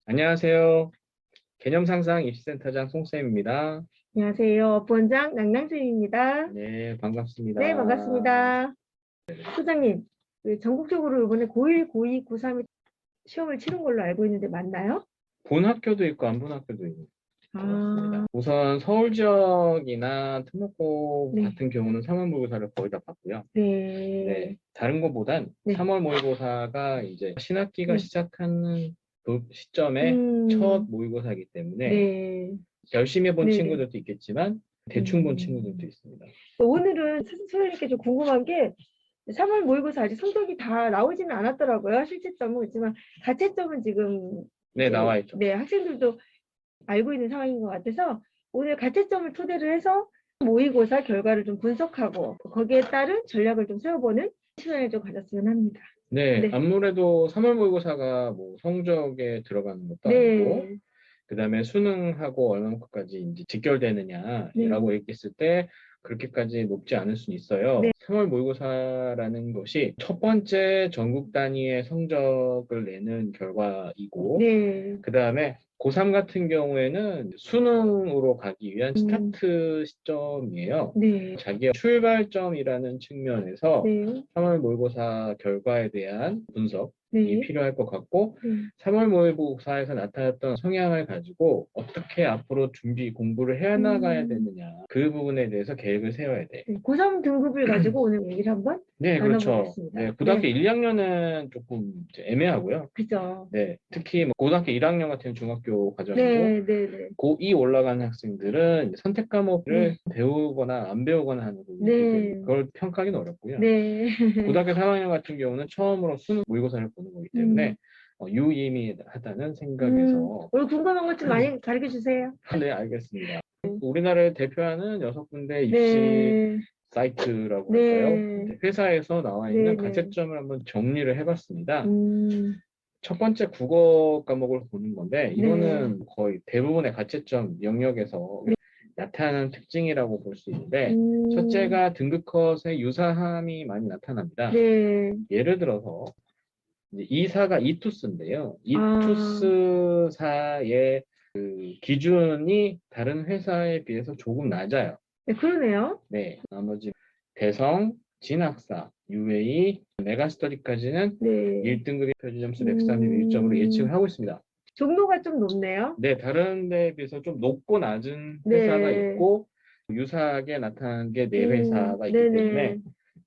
안녕하세요. 개념상상 입시센터장 송쌤입니다. 안녕하세요. 부원장 낭낭순입니다. 네, 반갑습니다. 네, 반갑습니다. 소장님, 전국적으로 이번에 고1, 고2, 고3이 시험을 치른 걸로 알고 있는데 맞나요? 본 학교도 있고 안 본 학교도 있는 것 같습니다. 아, 우선 서울 지역이나 특목고 네. 같은 경우는 3월 모의고사를 거의 다 봤고요. 네. 네, 다른 것보단 네. 3월 모의고사가 이제 신학기가 네. 시작하는 그 시점에 첫 모의고사이기 때문에 네. 열심히 본 네. 친구들도 있겠지만 대충 본 친구들도 있습니다. 오늘은 소장님께 좀 궁금한 게 3월 모의고사 아직 성적이 다 나오지는 않았더라고요. 실제점은 그렇지만 가채점은 지금 네, 이제 나와 있죠. 네, 학생들도 알고 있는 상황인 것 같아서 오늘 가채점을 토대로 해서 모의고사 결과를 좀 분석하고 거기에 따른 전략을 좀 세워보는 시간을 좀 가졌으면 합니다. 네, 네. 아무래도 3월 모의고사가 뭐 성적에 들어가는 것도 아니고, 네. 그 다음에 수능하고 얼마만큼까지 이제 직결되느냐라고 네. 얘기했을 때 그렇게까지 높지 않을 수는 있어요. 네. 3월 모의고사라는 것이 첫 번째 전국 단위의 성적을 내는 결과이고, 네. 그 다음에 고3 같은 경우에는 수능으로 가기 위한 스타트 시점이에요. 네. 자기의 출발점이라는 측면에서 네. 3월 모의고사 결과에 대한 분석이 네. 필요할 것 같고, 네. 3월 모의고사에서 나타났던 성향을 가지고 어떻게 앞으로 준비 공부를 해 나가야 되느냐, 그 부분에 대해서 계획을 세워야 돼. 네. 고3 등급을 가지고 오늘 얘기를 한번 네, 그렇죠. 나눠보겠습니다. 네, 고등학교 네. 1, 2학년은 조금 이제 애매하고요. 그죠. 네, 특히 뭐 고등학교 1학년 같은 중학교 과정이고, 네. 네. 네. 고2 올라가는 학생들은 이제 선택 과목을 네. 배우거나 안 배우거나 하는 부분이 있기 때문에 네. 그걸 평가하기는 어렵고요. 네. 고등학교 3학년 같은 경우는 처음으로 수능 모의고사를 보는 거기 때문에 유의미하다는 생각에서 오늘 궁금한 것 좀 많이 가르쳐 주세요. 네, 알겠습니다. 우리나라를 대표하는 6군데 입시 네. 사이트라고 할까요? 네. 회사에서 나와 네. 있는 네. 가채점을 한번 정리를 해봤습니다. 음. 첫 번째 국어 과목을 보는 건데 네. 이거는 거의 대부분의 가채점 영역에서 나타나는 특징이라고 볼 수 있는데 첫째가 등급 컷의 유사함이 많이 나타납니다. 네. 예를 들어서 이제 이사가 이투스인데요. 아. 이투스사의 그 기준이 다른 회사에 비해서 조금 낮아요. 네, 그러네요. 네, 나머지 대성, 진학사, UA, 메가스터디까지는 네. 1등급의 표준점수 131점으로 예측을 하고 있습니다. 종로가 좀 높네요. 네, 다른 데에 비해서 좀 높고 낮은 회사가 네. 있고 유사하게 나타난 게 네 회사가 있기 네네. 때문에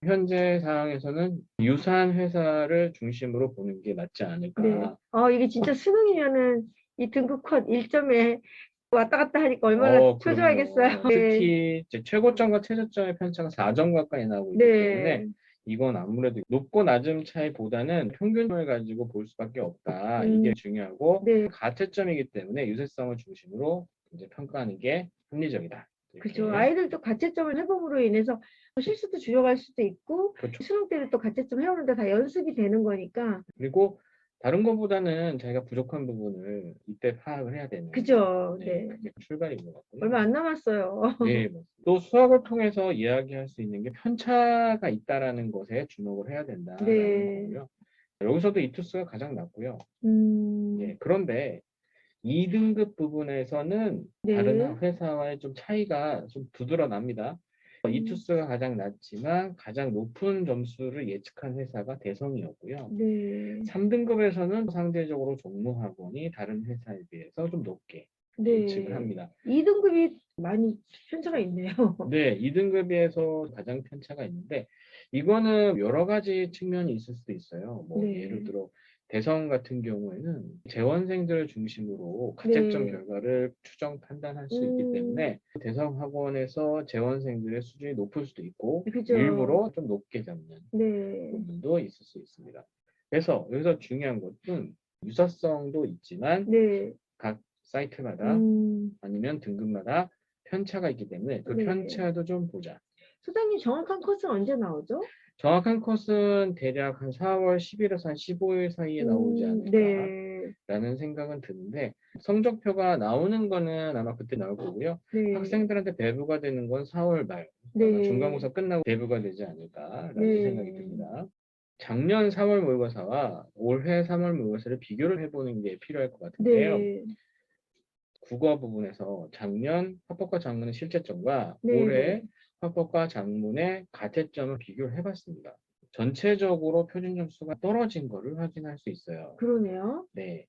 현재 상황에서는 유사한 회사를 중심으로 보는 게 맞지 않을까. 네. 이게 진짜 수능이면은 이 등급 컷 1점에 왔다 갔다 하니까 얼마나 초조하겠어요. 그럼요. 네. 특히 이제 최고점과 최저점의 편차가 4점 가까이 나오고 있기 때문에 네. 이건 아무래도 높고 낮음 차이보다는 평균을 가지고 볼 수밖에 없다. 이게 중요하고 네. 가채점이기 때문에 유세성을 중심으로 이제 평가하는 게 합리적이다. 그죠. 이렇게. 아이들도 가채점을 회복으로 인해서 실수도 줄여갈 수도 있고 그렇죠. 수능 때는 또 가채점 해오는데 다 연습이 되는 거니까. 그리고 다른 것보다는 자기가 부족한 부분을 이때 파악을 해야 되는. 그죠. 네, 네. 그게 출발인 것 같고요. 얼마 안 남았어요. 네, 또 수학을 통해서 이야기할 수 있는 게 편차가 있다라는 것에 주목을 해야 된다라는 네. 거고요. 여기서도 이투스가 가장 낮고요. 예, 그런데 2등급 부분에서는 네. 다른 회사와의 좀 차이가 좀 두드러납니다. 이투스가 가장 낮지만 가장 높은 점수를 예측한 회사가 대성이었고요. 네. 3등급에서는 상대적으로 종로학원이 다른 회사에 비해서 좀 높게 네. 예측을 합니다. 2등급이 많이 편차가 있네요. 네, 2등급에서 가장 편차가 있는데 이거는 여러 가지 측면이 있을 수도 있어요. 뭐 네. 예를 들어 대성 같은 경우에는 재원생들을 중심으로 가채점 네. 결과를 추정 판단할 수 있기 때문에 대성 학원에서 재원생들의 수준이 높을 수도 있고 그죠. 일부러 좀 높게 잡는 네. 부분도 있을 수 있습니다. 그래서 여기서 중요한 것은 유사성도 있지만 네. 각 사이트마다 아니면 등급마다 편차가 있기 때문에 그 네. 편차도 좀 보자. 소장님 정확한 컷은 언제 나오죠? 정확한 컷은 대략 한 4월 10일에서 한 15일 사이에 나오지 네. 않을까라는 생각은 드는데 성적표가 나오는 거는 아마 그때 나올 거고요. 네. 학생들한테 배부가 되는 건 4월 말. 아마 네. 중간고사 끝나고 배부가 되지 않을까라는 네. 생각이 듭니다. 작년 3월 모의고사와 올해 3월 모의고사를 비교를 해보는 게 필요할 것 같은데요. 네. 국어 부분에서 작년 화법과 작문의 실제점과 네. 올해 화법과 작문의 가채점을 비교를 해봤습니다. 전체적으로 표준 점수가 떨어진 거를 확인할 수 있어요. 그러네요. 네.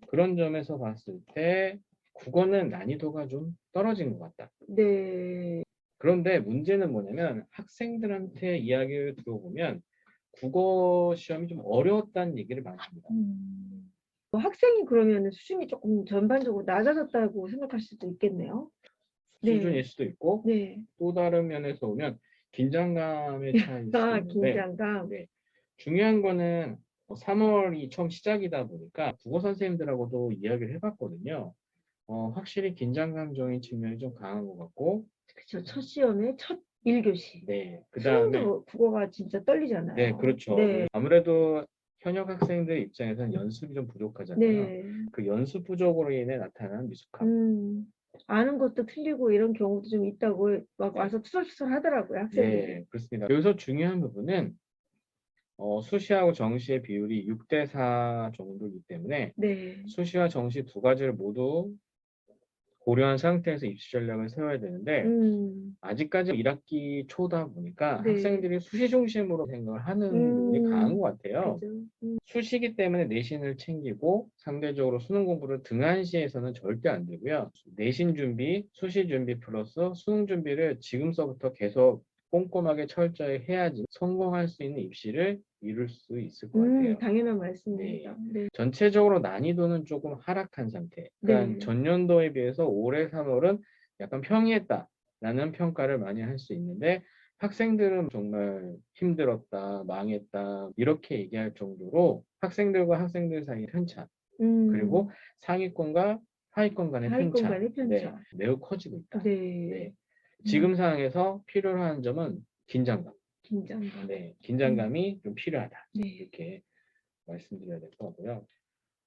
그런 점에서 봤을 때 국어는 난이도가 좀 떨어진 것 같다. 네. 그런데 문제는 뭐냐면 학생들한테 이야기를 들어보면 국어 시험이 좀 어려웠다는 얘기를 많이 합니다. 학생이 그러면 수준이 조금 전반적으로 낮아졌다고 생각할 수도 있겠네요. 수준일 네. 수도 있고 네. 또 다른 면에서 보면 긴장감의 차이일 수도 아, 있는데 긴장감. 네. 중요한 거는 3월이 처음 시작이다 보니까 국어 선생님들하고도 이야기를 해봤거든요. 확실히 긴장감적인 측면이 좀 강한 것 같고 그쵸. 첫 시험에 첫 1교시. 네. 그 다음에 수능도 국어가 진짜 떨리잖아요. 네, 그렇죠. 네. 아무래도 현역 학생들 입장에서는 연습이 좀 부족하잖아요. 네. 그 연습 부족으로 인해 나타나는 미숙함. 아는 것도 틀리고 이런 경우도 좀 있다고 막 네. 와서 투덜투덜 하더라고요, 학생들이. 네, 그렇습니다. 여기서 중요한 부분은 수시하고 정시의 비율이 6대 4 정도이기 때문에 네. 수시와 정시 두 가지를 모두 고려한 상태에서 입시 전략을 세워야 되는데 아직까지 1학기 초다 보니까 네. 학생들이 수시 중심으로 생각을 하는 부분이 강한 것 같아요. 그죠. 수시기 때문에 내신을 챙기고 상대적으로 수능 공부를 등한시해서는 절대 안 되고요. 내신 준비, 수시 준비 플러스 수능 준비를 지금서부터 계속 꼼꼼하게 철저히 해야지 성공할 수 있는 입시를 이룰 수 있을 것 같아요. 당연한 말씀입니다. 네. 전체적으로 난이도는 조금 하락한 상태. 그러니까 네. 전년도에 비해서 올해 3월은 약간 평이했다라는 평가를 많이 할 수 있는데 학생들은 정말 힘들었다, 망했다 이렇게 얘기할 정도로 학생들과 학생들 사이 편차 그리고 상위권과 하위권 간의 하위권 편차, 간의 편차. 매우 커지고 있다. 네. 지금 상황에서 필요로 하는 점은 긴장감. 긴장감. 긴장감이 좀 필요하다. 네. 이렇게 말씀드려야 될 것 같고요.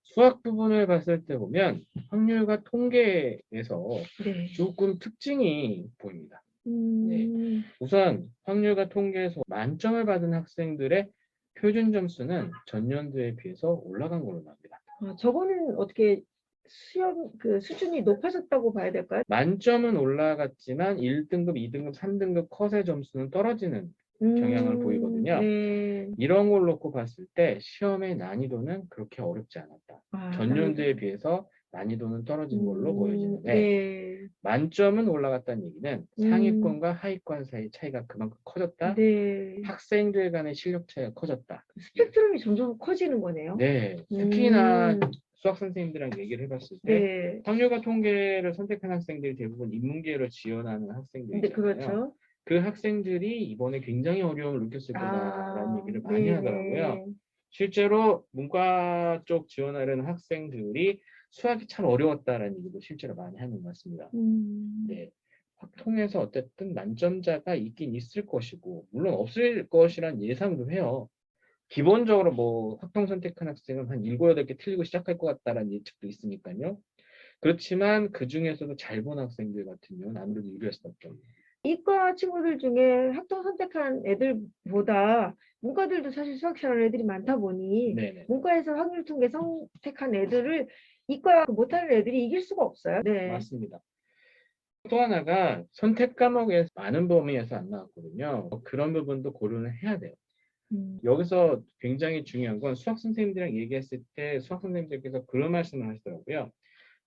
수학 부분을 봤을 때 보면 확률과 통계에서 네. 조금 특징이 보입니다. 음. 우선 확률과 통계에서 만점을 받은 학생들의 표준 점수는 전년도에 비해서 올라간 걸로 나옵니다. 저거는 어떻게 수험 그 수준이 높아졌다고 봐야 될까요? 만점은 올라갔지만 1등급, 2등급, 3등급 컷의 점수는 떨어지는 경향을 보이거든요. 네. 이런 걸 놓고 봤을 때 시험의 난이도는 그렇게 어렵지 않았다. 전년도에 비해서 난이도는 떨어진 걸로 보여지는데 네. 만점은 올라갔다는 얘기는 상위권과 하위권 사이 차이가 그만큼 커졌다. 네. 학생들 간의 실력 차이가 커졌다. 스펙트럼이 점점 커지는 거네요. 네. 특히나 수학 선생님들이랑 얘기를 해봤을 때 네. 확률과 통계를 선택한 학생들이 대부분 인문계로 지원하는 네, 학생들이잖아요. 그렇죠. 그 학생들이 이번에 굉장히 어려움을 느꼈을 거다라는 얘기를 많이 네네. 하더라고요. 실제로 문과 쪽 지원하려는 학생들이 수학이 참 어려웠다라는 얘기도 실제로 많이 하는 것 같습니다. 네. 확통해서 어쨌든 만점자가 있긴 있을 것이고 물론 없을 것이란 예상도 해요. 기본적으로 뭐 확통 선택한 학생은 한 7, 8개 틀리고 시작할 것 같다라는 예측도 있으니까요. 그렇지만 그 중에서도 잘 본 학생들 같은 경우는 아무래도 유리할 수밖에 없네요. 이과 친구들 중에 학통 선택한 애들보다 문과들도 사실 수학 잘하는 애들이 많다 보니 네네. 문과에서 확률 통계 선택한 애들을 이과 못하는 애들이 이길 수가 없어요. 네. 맞습니다. 또 하나가 선택 과목에서 많은 범위에서 안 나왔거든요. 그런 부분도 고려는 해야 돼요. 여기서 굉장히 중요한 건 수학 선생님들이랑 얘기했을 때 수학 선생님들께서 그런 말씀을 하시더라고요.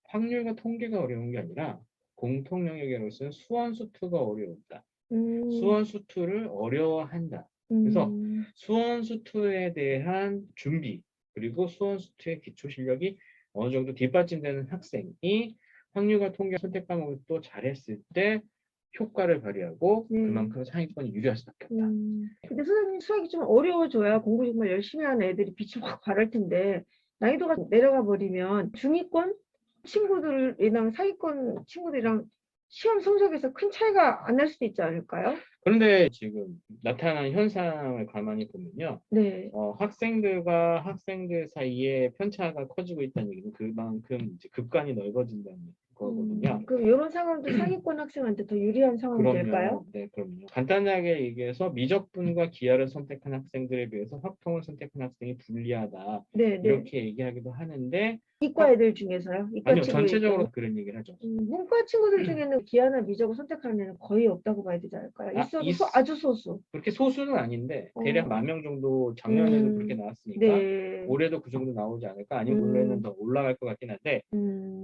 확률과 통계가 어려운 게 아니라 공통 영역으로서는 수원수투가 어려웠다. 수원수투를 어려워한다. 그래서 수원수투에 대한 준비 그리고 수원수투의 기초 실력이 어느 정도 뒷받침되는 학생이 확률과 통계 선택 과목을 또 잘했을 때 효과를 발휘하고 그만큼 상위권이 유리할 수밖에 없다. 근데 선생님 수학이 좀 어려워져야 공부 정말 열심히 하는 애들이 빛을 확 발할 텐데 난이도가 내려가 버리면 중위권 친구들이랑 상위권 친구들이랑 시험 성적에서 큰 차이가 안 날 수도 있지 않을까요? 그런데 지금 나타난 현상을 가만히 보면요. 네. 학생들과 학생들 사이에 편차가 커지고 있다는 얘기는 그만큼 이제 급간이 넓어진다는 얘기고 거거든요. 그럼 이런 상황도 상위권 학생한테 더 유리한 상황이 될까요? 네, 그럼요. 간단하게 얘기해서 미적분과 기하를 선택한 학생들에 비해서 확통을 선택한 학생이 불리하다. 네, 네. 이렇게 얘기하기도 하는데 이과 애들 중에서요? 이과 아니요, 친구일 전체적으로 경우? 그런 얘기를 하죠. 문과 친구들 중에는 기하나 미적을 선택하는 애는 거의 없다고 봐야 되지 않을까요? 아, 있어도 아주 소수. 그렇게 소수는 아닌데 대략 어, 10,000명 정도 작년에도 그렇게 나왔으니까 네. 올해도 그 정도 나오지 않을까? 아니면 올해는 더 올라갈 것 같긴 한데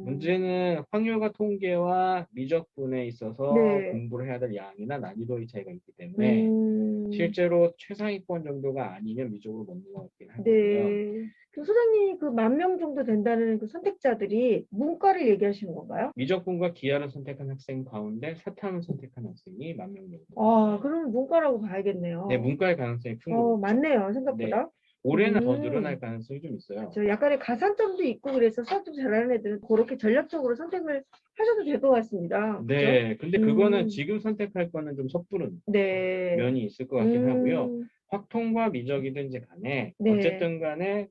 문제는 확률과 통계와 미적분에 있어서 네. 공부를 해야 될 양이나 난이도의 차이가 있기 때문에 음, 실제로 최상위권 정도가 아니면 미적으로 못 넘어가긴 하거든요. 네. 그 소장님이 그 10,000명 정도 된다는 그 선택자들이 문과를 얘기하시는 건가요? 미적분과 기하를 선택한 학생 가운데 사탐을 선택한 학생이 10,000명 정도. 아, 그러면 문과라고 네, 봐야겠네요. 문과의 가능성이 큰 거죠. 맞네요, 네, 생각보다. 올해는 더 늘어날 가능성이 좀 있어요. 저 약간의 가산점도 있고 그래서 수학 좀 잘하는 애들은 그렇게 전략적으로 선택을 하셔도 될 것 같습니다. 그죠? 네, 근데 그거는 음, 지금 선택할 거는 좀 섣부른 네. 면이 있을 것 같긴 하고요. 음, 확통과 미적이든지 간에 네. 어쨌든 간에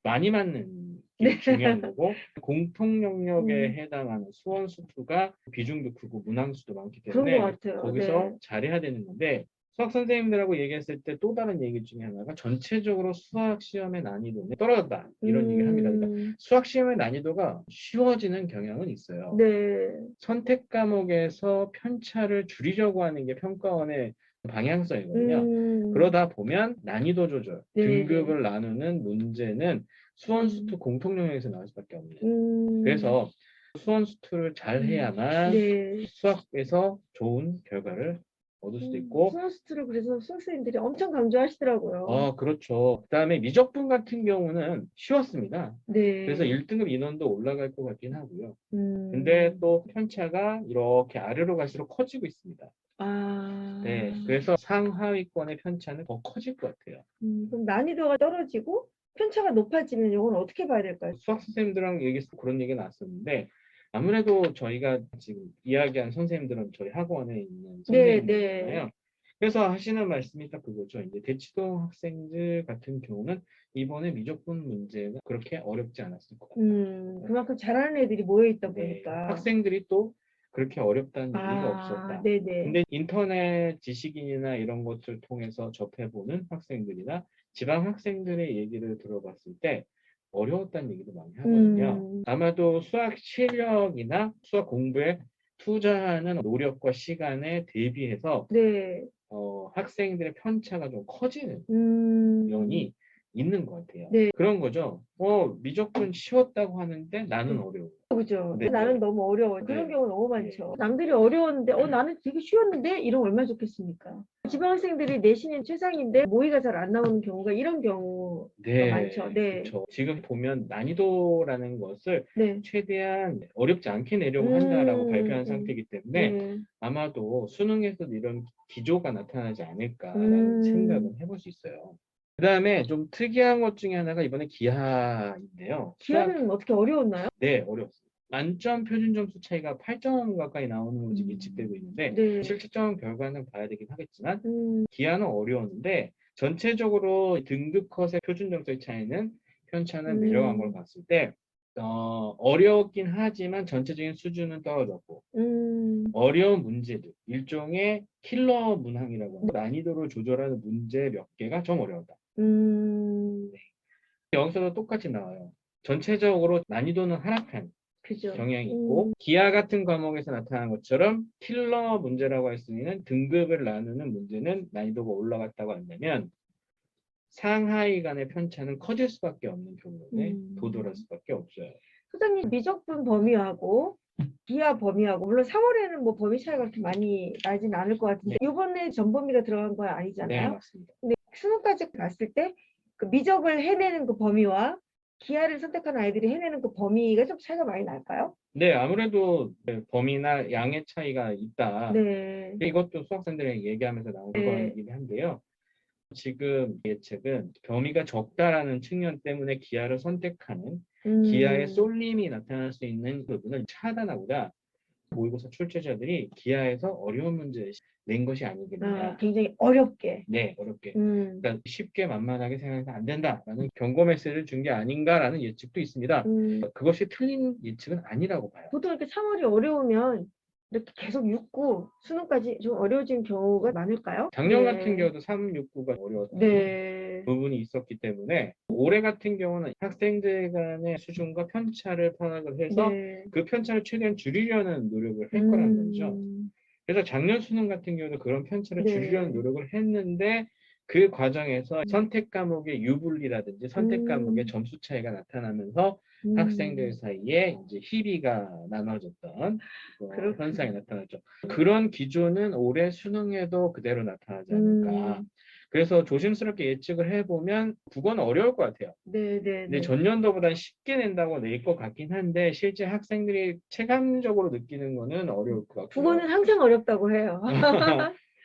많이 맞는 네. 게 중요한 거고 공통 영역에 음, 해당하는 수원 수투가 비중도 크고 문항수도 많기 그런 것 때문에 같아요. 거기서 네. 잘해야 되는 건데 수학 선생님들하고 얘기했을 때 또 다른 얘기 중에 하나가 전체적으로 수학 시험의 난이도는 떨어졌다 이런 얘기를 합니다. 그러니까 수학 시험의 난이도가 쉬워지는 경향은 있어요. 네. 선택 과목에서 편차를 줄이려고 하는 게 평가원의 방향성이거든요. 그러다 보면 난이도 조절, 네, 등급을 나누는 문제는 수원수투 공통 영역에서 나올 수밖에 없는. 그래서 수원수투를 잘 해야만 네. 수학에서 좋은 결과를 얻을 수도 있고, 수학스트를 그래서 수학생들이 엄청 강조하시더라고요. 그렇죠. 그다음에 미적분 같은 경우는 쉬웠습니다. 네. 그래서 1등급 인원도 올라갈 것 같긴 하고요. 근데 음, 또 편차가 이렇게 아래로 갈수록 커지고 있습니다. 아, 네, 그래서 상하위권의 편차는 더 커질 것 같아요. 그럼 난이도가 떨어지고 편차가 높아지면 이건 어떻게 봐야 될까요? 수학 선생님들랑 얘기해서 그런 얘기가 나왔었는데 아무래도 저희가 지금 이야기한 선생님들은 저희 학원에 있는 네, 선생님들이잖아요. 그래서 하시는 말씀이 딱 그거죠. 이제 대치동 학생들 같은 경우는 이번에 미적분 문제가 그렇게 어렵지 않았을 것 같다. 그만큼 잘하는 애들이 모여 있다 네, 보니까. 학생들이 또 그렇게 어렵다는 얘기가 없었다. 네네. 근데 인터넷 지식인이나 이런 것을 통해서 접해보는 학생들이나 지방 학생들의 얘기를 들어봤을 때 어려웠다는 얘기도 많이 하거든요. 아마도 수학 실력이나 수학 공부에 투자하는 노력과 시간에 대비해서 네. 학생들의 편차가 좀 커지는 면이 있는 것 같아요. 네. 그런 거죠. 미적분 쉬웠다고 하는데 나는 어려워. 그죠. 네, 나는 네. 너무 어려워. 그런 네. 경우 너무 네. 많죠. 남들이 어려웠는데, 나는 되게 쉬웠는데? 이러면 얼마나 좋겠습니까? 지방학생들이 내신이 최상인데 모의가 잘 안 나오는 경우가 이런 경우가 많죠. 네. 그렇죠. 지금 보면 난이도라는 것을 네. 최대한 어렵지 않게 내려고 한다라고 발표한 상태이기 때문에 네. 아마도 수능에서도 이런 기조가 나타나지 않을까라는 생각은 해볼 수 있어요. 그 다음에 좀 특이한 것 중에 하나가 이번에 기하인데요. 기하는 어떻게 어려웠나요? 네, 어렵습니다. 만점 표준 점수 차이가 8점 가까이 나오는 것이 예측되고 있는데 네. 실질적인 결과는 봐야 되긴 하겠지만 기하는 어려웠는데 전체적으로 등급 컷의 표준 점수의 차이는 편차는 내려간 걸 봤을 때 어려웠긴 하지만 전체적인 수준은 떨어졌고 어려운 문제들 일종의 킬러 문항이라고 하는 난이도를 조절하는 문제 몇 개가 좀 어려웠다. 여기서도 똑같이 나와요. 전체적으로 난이도는 하락한 그죠. 경향이 있고 기하 같은 과목에서 나타난 것처럼 킬러 문제라고 할 수 있는 등급을 나누는 문제는 난이도가 올라갔다고 한다면 상하위 간의 편차는 커질 수밖에 없는 경우에 도달할 수밖에 없어요. 소장님 미적분 범위하고 기하 범위하고 물론 3월에는 뭐 범위 차이가 그렇게 많이 나진 않을 것 같은데 이번에 전범위가 들어간 건 네, 아니잖아요. 맞습니다. 근데 수능까지 갔을 때 그 미적을 해내는 그 범위와 기하를 선택한 아이들이 해내는 그 범위가 좀 차이가 많이 날까요? 네, 아무래도 범위나 양의 차이가 있다. 네. 이것도 수학생들에게 얘기하면서 나온 결과이긴 한데요. 지금 예측은 범위가 적다라는 측면 때문에 기하를 선택하는 기하의 쏠림이 나타날 수 있는 부분을 차단하고자 모의고사 출제자들이 기하에서 어려운 문제 낸 것이 아니겠느냐. 굉장히 어렵게. 네, 어렵게. 그러니까 쉽게 만만하게 생각해서 안 된다라는 경고 메시지를 준 게 아닌가라는 예측도 있습니다. 그것이 틀린 예측은 아니라고 봐요. 보통 이렇게 3월이 어려우면 이렇게 계속 6구 수능까지 좀 어려워진 경우가 많을까요? 작년 같은 경우도 3, 6구가 어려웠던 부분이 있었기 때문에 올해 같은 경우는 학생들 간의 수준과 편차를 파악을 해서 그 편차를 최대한 줄이려는 노력을 할 거란 말이죠. 그래서 작년 수능 같은 경우도 그런 편차를 줄이려는 노력을 했는데 그 과정에서 선택 과목의 유불리라든지 선택 과목의 점수 차이가 나타나면서 학생들 사이에 이제 희비가 나눠졌던 현상이 나타났죠. 그런 기조는 올해 수능에도 그대로 나타나지 않을까. 그래서 조심스럽게 예측을 해보면 국어는 어려울 것 같아요. 근데 전년도보다 쉽게 낸다고 낼 것 같긴 한데 실제 학생들이 체감적으로 느끼는 거는 어려울 것 같고요. 국어는 항상 어렵다고 해요.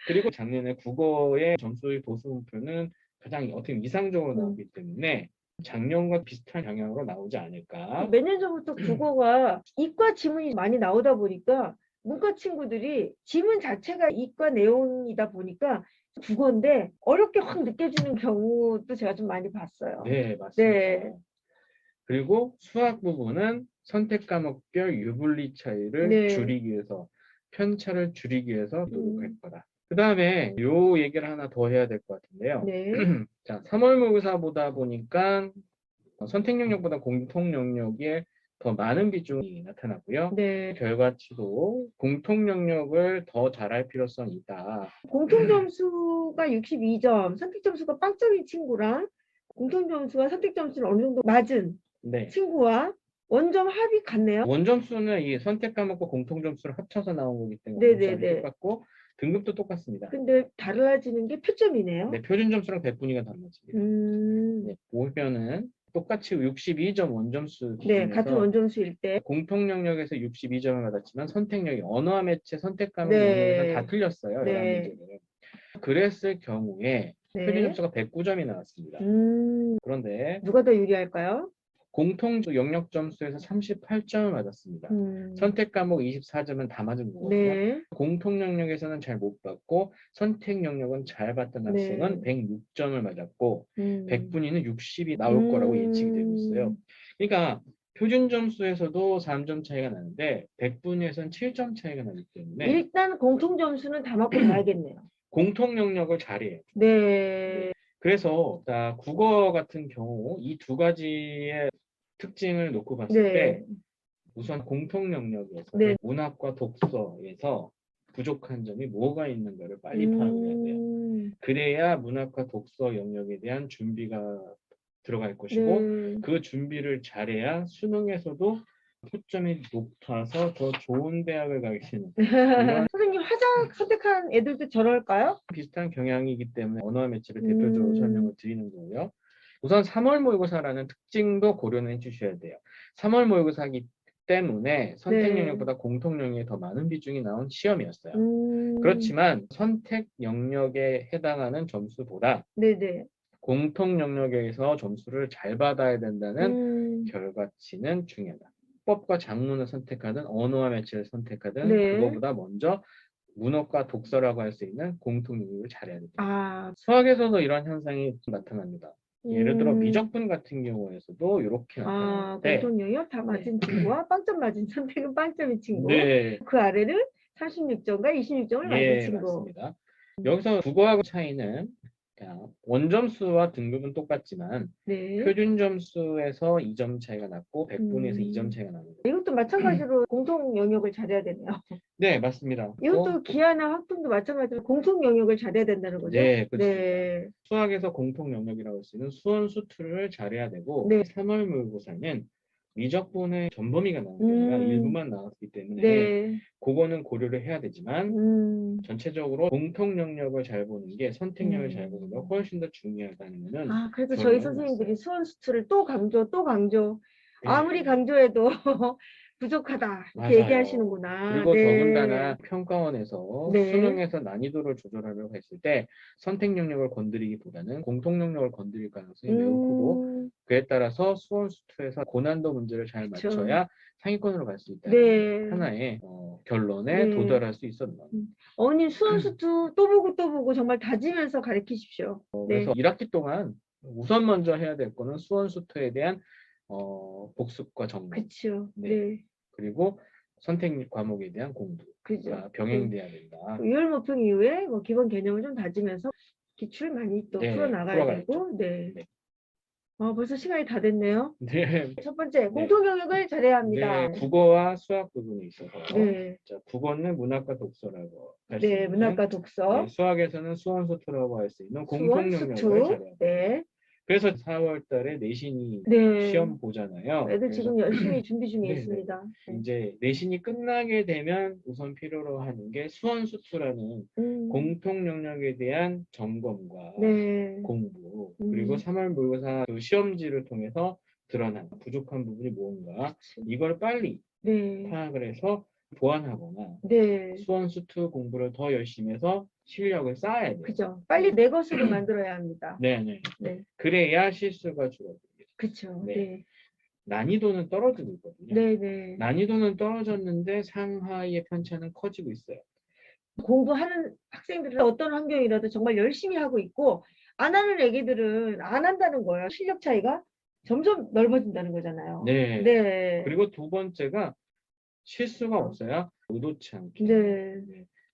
그리고 작년에 국어의 점수의 보수분표는 가장 어떻게 이상적으로 나오기 때문에 작년과 비슷한 방향으로 나오지 않을까. 몇 년 전부터 국어가 이과 지문이 많이 나오다 보니까 문과 친구들이 지문 자체가 이과 내용이다 보니까 국어인데 어렵게 확 느껴지는 경우도 제가 좀 많이 봤어요. 네, 맞습니다. 그리고 수학 부분은 선택 과목별 유불리 차이를 줄이기 위해서 편차를 줄이기 위해서 노력할 거다. 그 다음에 요 얘기를 하나 더 해야 될 것 같은데요. 자, 3월 모의고사 보다 보니까 선택 영역보다 공통 영역에 더 많은 비중이 나타나고요. 결과치도 공통 영역을 더 잘할 필요성이 있다. 공통 점수가 62점, 선택 점수가 빵점인 친구랑 공통 점수와 선택 점수를 어느 정도 맞은 친구와 원점 합이 같네요. 원점수는 이 선택 과목과 공통 점수를 합쳐서 나온 거기 때문에 똑같고 등급도 똑같습니다. 근데 달라지는 게 표점이네요. 네, 표준 점수랑 백분위가 달라집니다. 네, 보면은 똑같이 62점 원점수 기준에서 같은 원점수일 때 공통 영역에서 62점을 받았지만 선택 영역 언어와 매체 선택 과목 영역에서 다 틀렸어요. 문제들은. 그랬을 경우에 표준 점수가 109점이 나왔습니다. 그런데 누가 더 유리할까요? 공통 영역 점수에서 38점을 맞았습니다. 선택 과목 24점은 다 맞은 거거든요. 공통 영역에서는 잘 못 받고 선택 영역은 잘 받던 학생은 106점을 맞았고 100분위는 60이 나올 거라고 예측이 되고 있어요. 그러니까 표준 점수에서도 3점 차이가 나는데 100분위에서는 7점 차이가 나기 때문에 일단 공통 점수는 다 맞고 가야겠네요. 공통 영역을 잘해요. 그래서 자, 국어 같은 경우 이 두 가지의 특징을 놓고 봤을 때 우선 공통 영역에서 문학과 독서에서 부족한 점이 뭐가 있는가를 빨리 파악을 해야 돼요. 그래야 문학과 독서 영역에 대한 준비가 들어갈 것이고 그 준비를 잘해야 수능에서도 초점이 높아서 더 좋은 대학을 가게 되는 이런 선생님 화작 선택한 애들도 저럴까요? 비슷한 경향이기 때문에 언어와 매체를 대표적으로 설명을 드리는 거고요. 우선 3월 모의고사라는 특징도 고려는 해주셔야 돼요. 3월 모의고사이기 때문에 선택 영역보다 공통 영역에 더 많은 비중이 나온 시험이었어요. 그렇지만 선택 영역에 해당하는 점수보다 공통 영역에서 점수를 잘 받아야 된다는 결과치는 중요하다. 수법과 작문을 선택하든 언어와 매체를 선택하든 그거보다 먼저 문학과 독서라고 할 수 있는 공통 영역을 잘해야 됩니다. 수학에서도 이런 현상이 나타납니다. 예를 들어 미적분 같은 경우에서도 이렇게 나타나는데 공통 영역 다 맞은 친구와 빵점 맞은 선택은 빵점인 친구 그 아래는 36점과 26점을 맞은 친구. 맞습니다. 여기서 국어하고 차이는 원점수와 등급은 똑같지만 표준 점수에서 2점 차이가 났고 100분에서 2점 차이가 나는 거예요. 이것도 마찬가지로 공통 영역을 잘해야 되네요. 네, 맞습니다. 이것도 기하나 학군도 마찬가지로 공통 영역을 잘해야 된다는 거죠? 네, 그렇습니다. 수학에서 공통 영역이라고 할 수 있는 수원 수투를 잘해야 되고 3월 모의고사는 미적분의 전범위가 나온 게 아니라 일부만 나왔기 때문에 그거는 고려를 해야 되지만 전체적으로 공통 영역을 잘 보는 게 선택 영역을 잘 보는 게 훨씬 더 중요하다는 거는 그래서 저희 선생님들이 수원 수투를 또 강조 아무리 강조해도 부족하다 이렇게 맞아요. 얘기하시는구나. 그리고 네. 더군다나 평가원에서 네. 수능에서 난이도를 조절하려고 했을 때 선택 영역을 건드리기보다는 공통 영역을 건드릴 가능성이 매우 크고 그에 따라서 수원 수투에서 고난도 문제를 잘 그쵸. 맞춰야 상위권으로 갈 수 있다는 네. 하나의 결론에 네. 도달할 수 있었던. 어머님 수원수투 또 보고 또 보고 정말 다지면서 가르치십시오. 그래서 네. 1학기 동안 우선 먼저 해야 될 거는 수원 수투에 대한 복습과 점검. 그렇죠. 네. 네. 그리고 선택 과목에 대한 공부가 그죠. 병행돼야 된다. 유혈 모평 이후에 뭐 기본 개념을 좀 다지면서 기출 많이 또 네, 풀어 나가야 풀어가야죠. 되고. 네. 네. 벌써 시간이 다 됐네요. 네. 첫 번째, 네. 공통 영역을 잘해야 합니다. 네, 국어와 수학 부분이 있어서 네. 자, 국어는 문학과 독서라고 할 수 네, 있는 문학과 독서. 네, 수학에서는 수원수투라고 할 수 있는 공통 영역을 수원수투. 잘해야 합니다. 네. 그래서 4월 달에 내신이 네. 시험 보잖아요. 애들 그래서 지금 열심히 준비 중에 네, 있습니다. 네. 이제 내신이 끝나게 되면 우선 필요로 하는 게 수원수투라는 공통 영역에 대한 점검과 네. 공부 그리고 3월 모의고사 그 시험지를 통해서 드러난 부족한 부분이 뭔가 이걸 빨리 네. 파악을 해서 보완하거나 네. 수원수투 공부를 더 열심히 해서 실력을 쌓아야 돼요. 그죠. 빨리 내 것으로 만들어야 합니다. 네네. 네. 그래야 실수가 줄어듭니다. 그쵸. 네. 네. 난이도는 떨어지고 있거든요. 네네. 난이도는 떨어졌는데 상하이의 편차는 커지고 있어요. 공부하는 학생들은 어떤 환경이라도 정말 열심히 하고 있고 안 하는 애기들은 안 한다는 거예요. 실력 차이가 점점 넓어진다는 거잖아요. 네. 네. 그리고 두 번째가 실수가 없어야 의도치 않게 네.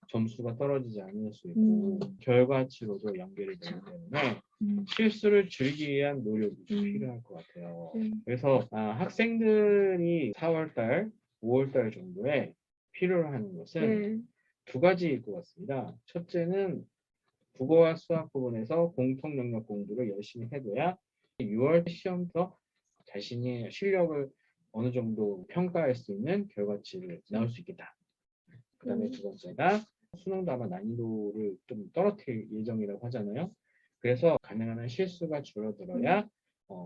점수가 떨어지지 않을 수 있고 결과치로도 연결이 되기 때문에 실수를 줄이기 위한 노력이 필요할 것 같아요. 그래서 학생들이 4월달, 5월달 정도에 필요로 하는 것은 네. 두 가지일 것 같습니다. 첫째는 국어와 수학 부분에서 공통 영역 공부를 열심히 해둬야 6월 시험부터 자신의 실력을 어느 정도 평가할 수 있는 결과치를 나올 수 있겠다. 그 다음에 두 번째가 수능도 아마 난이도를 좀 떨어뜨릴 예정이라고 하잖아요. 그래서 가능한 한 실수가 줄어들어야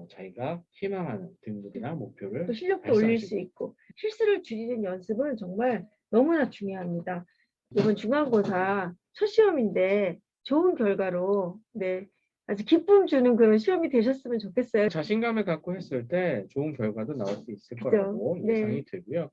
자기가 희망하는 등급이나 목표를 또 실력도 달성할 올릴 수 수 있고 실수를 줄이는 연습은 정말 너무나 중요합니다. 이번 중간고사 첫 시험인데 좋은 결과로 네 아주 기쁨 주는 그런 시험이 되셨으면 좋겠어요. 자신감을 갖고 했을 때 좋은 결과도 나올 수 있을 그죠? 거라고 네. 예상이 되고요.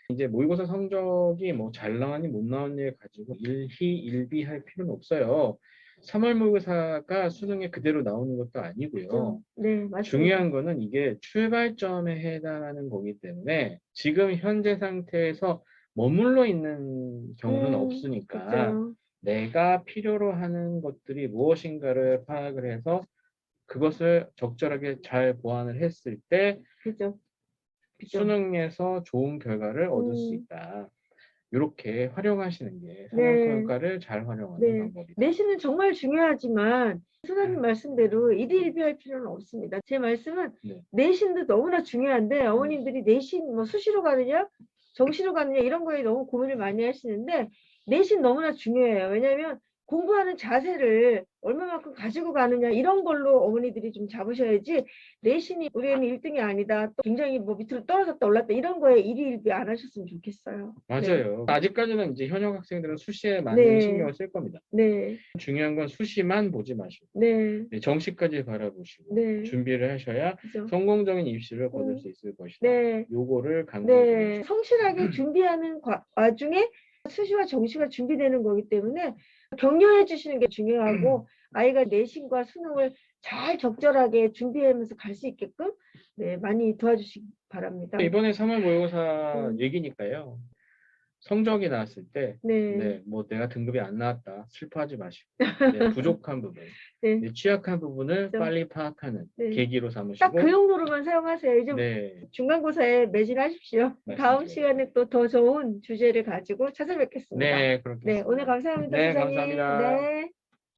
이제 모의고사 성적이 뭐 잘 나왔니 못 나왔니를 가지고 일희일비할 필요는 없어요. 3월 모의고사가 수능에 그대로 나오는 것도 아니고요. 그죠? 네, 맞습니다. 중요한 거는 이게 출발점에 해당하는 거기 때문에 지금 현재 상태에서 머물러 있는 경우는 없으니까 그죠. 내가 필요로 하는 것들이 무엇인가를 파악을 해서 그것을 적절하게 잘 보완을 했을 때 그죠. 수능에서 좋은 결과를 얻을 수 있다. 이렇게 활용하시는 게 네. 상황평가를 잘 활용하는 네. 방법이다. 내신은 정말 중요하지만 선생님 말씀대로 일희일비할 필요는 없습니다. 제 말씀은 네. 내신도 너무나 중요한데 어머님들이 내신 뭐 수시로 가느냐 정시로 가느냐 이런 거에 너무 고민을 많이 하시는데 내신 너무나 중요해요. 왜냐하면 공부하는 자세를 얼마만큼 가지고 가느냐 이런 걸로 어머니들이 좀 잡으셔야지 내신이 우리 애는 1등이 아니다. 또 굉장히 뭐 밑으로 떨어졌다 올랐다 이런 거에 일희일비 안 하셨으면 좋겠어요. 맞아요. 아직까지는 이제 현역 학생들은 수시에 많이 네. 신경을 쓸 겁니다. 네. 중요한 건 수시만 보지 마시고 네. 정시까지 바라보시고 네. 준비를 하셔야 그죠. 성공적인 입시를 거둘 수 있을 것이다. 네. 요거를 강조해 네. 드리죠. 성실하게 준비하는 와중에 수시와 정시가 준비되는 거기 때문에 격려해 주시는 게 중요하고 아이가 내신과 수능을 잘 적절하게 준비하면서 갈 수 있게끔 네, 많이 도와주시기 바랍니다. 이번에 3월 모의고사 얘기니까요. 성적이 나왔을 때, 네. 뭐 내가 등급이 안 나왔다 슬퍼하지 마시고, 부족한 부분, 네. 취약한 부분을 그렇죠. 빨리 파악하는 네. 계기로 삼으시고, 딱 그 용도로만 사용하세요. 요즘 네, 중간고사에 매진하십시오. 다음 말씀드려요. 시간에 또 더 좋은 주제를 가지고 찾아뵙겠습니다. 네, 그렇게 네, 오늘 감사합니다, 네, 선생님. 감사합니다. 네.